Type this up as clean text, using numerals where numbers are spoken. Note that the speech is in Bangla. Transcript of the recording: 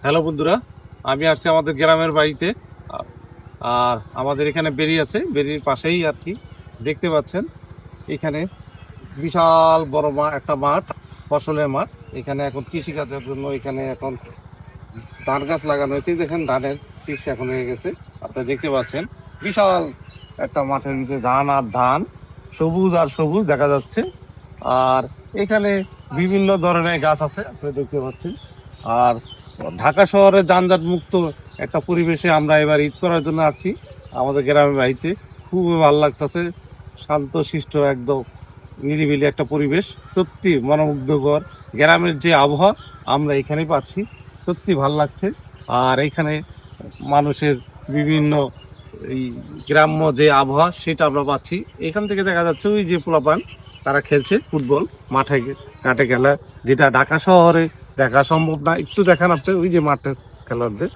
হ্যালো বন্ধুরা, আমি আসছি আমাদের গ্রামের বাড়িতে। আর আমাদের এখানে বেরি আছে, বেরির পাশেই আর কি দেখতে পাচ্ছেন এখানে বিশাল বড় একটা মাঠ, ফসলের মাঠ। এখানে এখন কৃষিকাজের জন্য এখানে এখন ধান গাছ লাগানো হয়েছে। দেখেন ধানের শীষ এখন হয়ে গেছে, আপনারা দেখতে পাচ্ছেন বিশাল একটা মাঠের ভিতরে ধান আর ধান, সবুজ আর সবুজ দেখা যাচ্ছে। আর এখানে বিভিন্ন ধরনের গাছ আছে আপনারা দেখতে পাচ্ছেন। আর ঢাকা শহরে যানজট মুক্ত একটা পরিবেশে আমরা এবার ঈদ করার জন্য আসছি আমাদের গ্রামের বাড়িতে। খুবই ভালো লাগতেছে, শান্ত শিষ্ট একদম নিরিবিলি একটা পরিবেশ, সত্যি মনোমুগ্ধকর। গ্রামের যে আবহাওয়া আমরা এখানেই পাচ্ছি, সত্যি ভালো লাগছে। আর এখানে মানুষের বিভিন্ন এই গ্রাম্য যে আবহাওয়া সেটা আমরা পাচ্ছি। এখান থেকে দেখা যাচ্ছে ওই যে পোলাপান তারা খেলছে ফুটবল মাঠে ঘাটে খেলা, যেটা ঢাকা শহরে দেখা সম্ভব না। একটু দেখান আপনি ওই যে মাঠে খেলাদের।